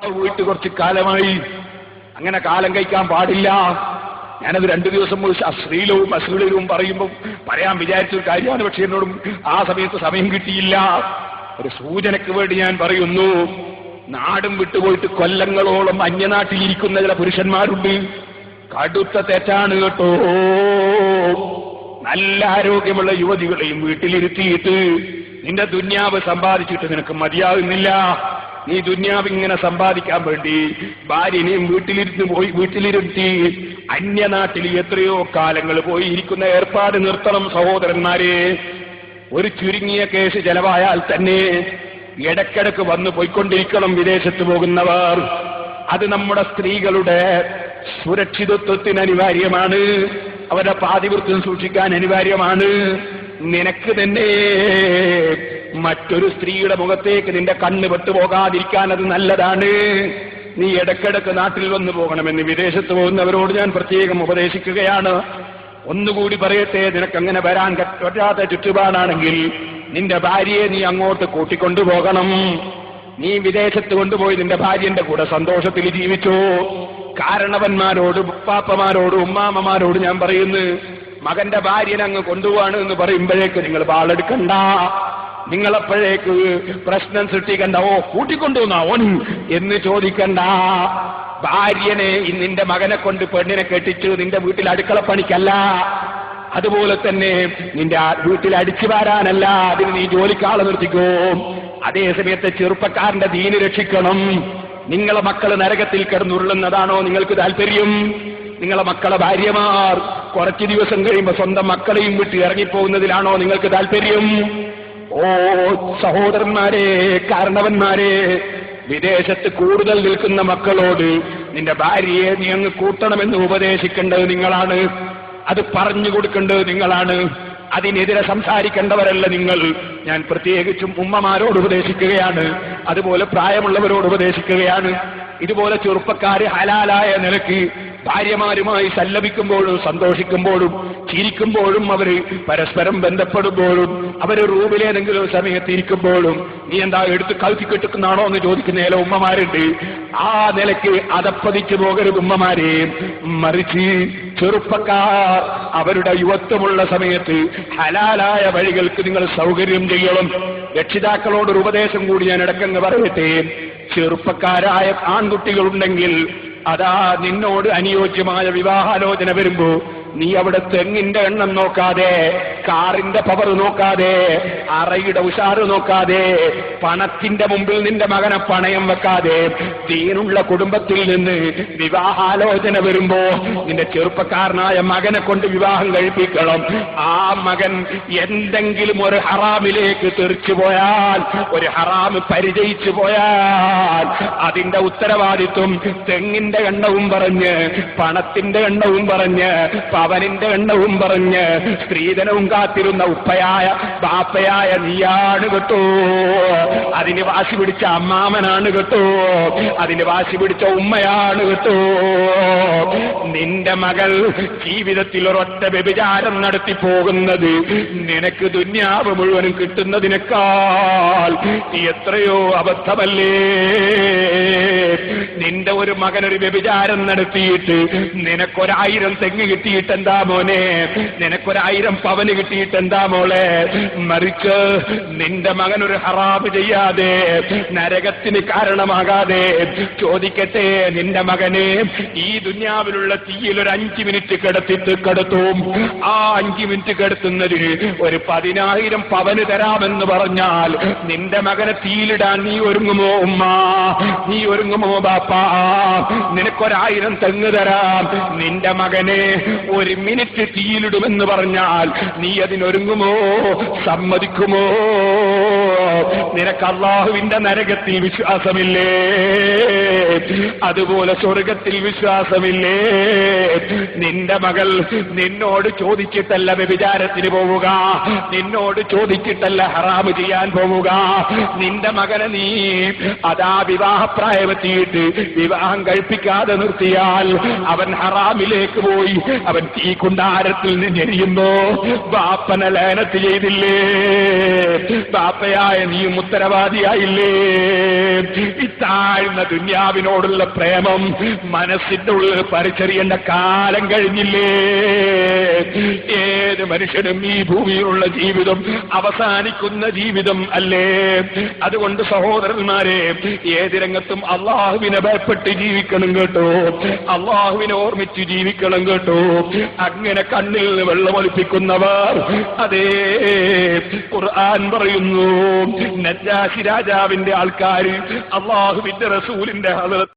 വീട്ടിൽ കുറച്ച് കാലമായി. അങ്ങനെ കാലം കഴിക്കാൻ പാടില്ല. ഞാനത് 2 ദിവസം അശ്ലീലവും അശ്ലീലവും പറയുമ്പോൾ പറയാൻ വിചാരിച്ചൊരു കാര്യമാണ്. പക്ഷെ എന്നോടും ആ സമയത്ത് സമയം കിട്ടിയില്ല. ഒരു സൂചനയ്ക്ക് വേണ്ടി ഞാൻ പറയുന്നു. നാടും വിട്ടുപോയിട്ട് കൊല്ലങ്ങളോളം അന്യനാട്ടിലിരിക്കുന്ന ചില പുരുഷന്മാരുണ്ട്. കടുത്ത തെറ്റാണ് കേട്ടോ. നല്ല ആരോഗ്യമുള്ള യുവതികളെയും വീട്ടിലിരുത്തിയിട്ട് നിന്റെ ദുന്യാവ് സമ്പാദിച്ചിട്ട് നിനക്ക് മതിയാകുന്നില്ല. നീ ദുന്യാവ് ഇങ്ങനെ സമ്പാദിക്കാൻ വേണ്ടി ഭാര്യനെയും വീട്ടിലിരുത്തി അന്യനാട്ടിൽ എത്രയോ കാലങ്ങൾ പോയി ഇരിക്കുന്ന ഏർപ്പാട് നിർത്തണം സഹോദരന്മാരെ. ഒരു ചുരുങ്ങിയ കേസ് ചെലവായാൽ തന്നെ ഇടയ്ക്കിടയ്ക്ക് വന്നു പോയിക്കൊണ്ടിരിക്കണം വിദേശത്ത് പോകുന്നവർ. അത് നമ്മുടെ സ്ത്രീകളുടെ സുരക്ഷിതത്വത്തിന് അനിവാര്യമാണ്. അവരുടെ പാതിവൃത്യം സൂക്ഷിക്കാൻ അനിവാര്യമാണ്. നിനക്ക് തന്നെ മറ്റൊരു സ്ത്രീയുടെ മുഖത്തേക്ക് നിന്റെ കണ്ണ് പെട്ടുപോകാതിരിക്കാൻ അത് നല്ലതാണ്. നീ ഇടയ്ക്കിടയ്ക്ക് നാട്ടിൽ വന്നു പോകണമെന്ന് വിദേശത്ത് പോകുന്നവരോട് ഞാൻ പ്രത്യേകം ഉപദേശിക്കുകയാണ്. ഒന്നുകൂടി പറയട്ടെ, നിനക്കങ്ങനെ വരാൻ പറ്റാത്ത ചുറ്റുപാടാണെങ്കിൽ നിന്റെ ഭാര്യയെ നീ അങ്ങോട്ട് കൂട്ടിക്കൊണ്ടുപോകണം. നീ വിദേശത്ത് കൊണ്ടുപോയി നിന്റെ ഭാര്യന്റെ കൂടെ സന്തോഷത്തിൽ ജീവിച്ചോ. കാരണവന്മാരോട്, ഉപ്പാപ്പമാരോട്, ഉമ്മാമ്മമാരോട് ഞാൻ പറയുന്നു, മകന്റെ ഭാര്യനെ അങ്ങ് കൊണ്ടുപോവാണ് എന്ന് പറയുമ്പോഴേക്ക് നിങ്ങൾ വാളെടുക്കണ്ട. നിങ്ങളപ്പോഴേക്ക് പ്രശ്നം സൃഷ്ടിക്കണ്ട. ഓ കൂട്ടിക്കൊണ്ടുവന്നാ ഓൻ എന്ന് ചോദിക്കണ്ട. ഭാര്യനെ നിന്റെ മകനെ കൊണ്ട് പെണ്ണിനെ കെട്ടിച്ചു നിന്റെ വീട്ടിൽ അടുക്കള പണിക്കല്ല. അതുപോലെ തന്നെ നിന്റെ വീട്ടിൽ അടിച്ചു വാരാനല്ല. അതിന് നീ ജോലിക്കാളെ നിർത്തിക്കോ. അതേ സമയത്ത് ചെറുപ്പക്കാരന്റെ ദീന് രക്ഷിക്കണം. നിങ്ങളെ മക്കൾ നരകത്തിൽ കിടന്നുരുളുന്നതാണോ നിങ്ങൾക്ക് താല്പര്യം? നിങ്ങളെ മക്കളെ ഭാര്യമാർ കുറച്ചു ദിവസം കഴിയുമ്പോൾ സ്വന്തം മക്കളെയും വിട്ട് ഇറങ്ങിപ്പോകുന്നതിലാണോ നിങ്ങൾക്ക് താല്പര്യം? ഓ സഹോദരന്മാരെ, കാരണവന്മാരെ, വിദേശത്ത് കൂടുതൽ നിൽക്കുന്ന മക്കളോട് നിന്റെ ഭാര്യയെ നീ അങ്ങ് കൂട്ടണമെന്ന് ഉപദേശിക്കേണ്ടത് നിങ്ങളാണ്. അത് പറഞ്ഞു കൊടുക്കേണ്ടത് നിങ്ങളാണ്. അതിനെതിരെ സംസാരിക്കേണ്ടവരല്ല നിങ്ങൾ. ഞാൻ പ്രത്യേകിച്ചും ഉമ്മമാരോട് ഉപദേശിക്കുകയാണ്. അതുപോലെ പ്രായമുള്ളവരോട് ഉപദേശിക്കുകയാണ്. ഇതുപോലെ ചെറുപ്പക്കാര് ഹലാലായ നിലയ്ക്ക് ഭാര്യമാരുമായി സല്ലപിക്കുമ്പോഴും സന്തോഷിക്കുമ്പോഴും ചിരിക്കുമ്പോഴും അവര് പരസ്പരം ബന്ധപ്പെടുമ്പോഴും അവര് റൂമിലേതെങ്കിലും സമയത്ത് ഇരിക്കുമ്പോഴും നീ എന്താ എടുത്ത് കഴുത്തി കെട്ടുക്കുന്നതാണോ എന്ന് ചോദിക്കുന്ന ചില ഉമ്മമാരുണ്ട്. ആ നിലയ്ക്ക് അതപ്പതിച്ചു പോകരുത് ഉമ്മമാരെ. മറിച്ച് ചെറുപ്പക്കാർ അവരുടെ യുവത്വമുള്ള സമയത്ത് ഹലാലായ വഴികൾക്ക് നിങ്ങൾ സൗകര്യം ചെയ്യണം. രക്ഷിതാക്കളോടൊരു ഉപദേശം കൂടി ഞാൻ ഇടയ്ക്കങ്ങ് പറയട്ടെ. ചെറുപ്പക്കാരായ ആൺകുട്ടികളുണ്ടെങ്കിൽ അതാ നിന്നോട് അനുയോജ്യമായ വിവാഹാലോചന വരുമ്പോ നീ അവിടെ തെങ്ങിന്റെ എണ്ണം നോക്കാതെ, കാറിന്റെ പവർ നോക്കാതെ, അറയുടെ ഉഷാറ് നോക്കാതെ, പണത്തിന്റെ മുമ്പിൽ നിന്റെ മകനെ പണയം വെക്കാതെ ദീനുള്ള കുടുംബത്തിൽ നിന്ന് വിവാഹാലോചന വരുമ്പോ നിന്റെ ചെറുപ്പക്കാരനായ മകനെ കൊണ്ട് വിവാഹം കഴിപ്പിക്കണം. ആ മകൻ എന്തെങ്കിലും ഒരു ഹറാമിലേക്ക് തെറിച്ചു പോയാൽ, ഒരു ഹറാമ് പരിചയിച്ചു പോയാൽ അതിന്റെ ഉത്തരവാദിത്വം തെങ്ങിന്റെ എണ്ണവും പറഞ്ഞ്, പണത്തിന്റെ എണ്ണവും പറഞ്ഞ്, പവനിന്റെ എണ്ണവും പറഞ്ഞ് സ്ത്രീധനവും കാത്തിരുന്ന ഉപ്പയായ ബാപ്പയായ നീയാണ് കേട്ടോ. അതിന് വാശി പിടിച്ച അമ്മാമനാണ് കേട്ടോ. അതിന് വാശി പിടിച്ച ഉമ്മയാണ് കേട്ടോ. നിന്റെ മകൾ ജീവിതത്തിൽ ഒരൊറ്റ വ്യഭിചാരം നടത്തി പോകുന്നത് നിനക്ക് ദുന്യാവ് മുഴുവനും കിട്ടുന്നതിനേക്കാൾ എത്രയോ അബദ്ധമല്ലേ. നിന്റെ ഒരു മകനൊരു വ്യഭിചാരം നടത്തിയിട്ട് നിനക്കൊരായിരം തെങ്ങ് കിട്ടിയിട്ട് എന്താ മോനെ, നിനക്കൊരായിരം പവന് കിട്ടിയിട്ട് എന്താ മോളെ? മറിച്ച് നിന്റെ മകനൊരു ഹറാബ് ചെയ്യാതെ, നരകത്തിന് കാരണമാകാതെ, ചോദിക്കട്ടെ, നിന്റെ മകനെ ഈ ദുന്യാവിലുള്ള തീയിൽ ഒരു 5 മിനിറ്റ് കിടത്തും. ആ 5 മിനിറ്റ് കിടത്തുന്നതിന് ഒരു 10,000 പവന് തരാമെന്ന് പറഞ്ഞാൽ നിന്റെ മകനെ തീയിലിടാൻ നീ ഒരുങ്ങുമോ ഉമ്മ? നീ ഒരുങ്ങുമോ ബാപ്പാ? നിനക്കൊരായിരം തെങ്ങ് തരാം, നിന്റെ മകനെ 1 മിനിറ്റ് തീയിലിടുമെന്ന് പറഞ്ഞാൽ നീ അതിനൊരുങ്ങുമോ? സമ്മതിക്കുമോ? നിനക്ക് അല്ലാഹുവിന്റെ നരകത്തിൽ വിശ്വാസമില്ലേ? അതുപോലെ സ്വർഗത്തിൽ വിശ്വാസമില്ലേ? നിന്റെ മകൾ നിന്നോട് ചോദിച്ചിട്ടല്ല വ്യഭിചാരത്തിന് പോവുക, നിന്നോട് ചോദിച്ചിട്ടല്ല ഹറാമ് ചെയ്യാൻ പോവുക. നിന്റെ മകനെ നീ അതാ വിവാഹപ്രായമെത്തിയിട്ട് വിവാഹം കഴിപ്പിക്കാതെ നിർത്തിയാൽ അവൻ ഹറാമിലേക്ക് പോയി, അവൻ തീ കുണ്ടാരത്തിൽ നിന്ന് എരിയുമ്പോ ബാപ്പനെ ലേനത്ത് ചെയ്തില്ലേ? ബാപ്പയായ നീ നീയും ഉത്തരവാദിയായില്ലേ? ഈ താഴ്ന്ന ദുന്യാവിനോടുള്ള പ്രേമം മനസ്സിന്റെ ഉള്ളിൽ പരിചരിയേണ്ട കാലം കഴിഞ്ഞില്ലേ? ഏത് മനുഷ്യനും ഈ ഭൂമിയിലുള്ള ജീവിതം അവസാനിക്കുന്ന ജീവിതം അല്ലേ? അതുകൊണ്ട് സഹോദരന്മാരെ, ഏത് രംഗത്തും അള്ളാഹുവിനെ ഭയപ്പെട്ട് ജീവിക്കണം കേട്ടോ, അള്ളാഹുവിനെ ഓർമ്മിച്ച് ജീവിക്കണം കേട്ടോ. അങ്ങനെ കണ്ണിൽ നിന്ന് വെള്ളമൊലിപ്പിക്കുന്നവർ, അതേ ഖുർആൻ പറയുന്നു, നജ്ജാശി രാജാവിന്റെ ആൾക്കാർ അള്ളാഹുവിന്റെ റസൂലിന്റെ ഹദറത്ത്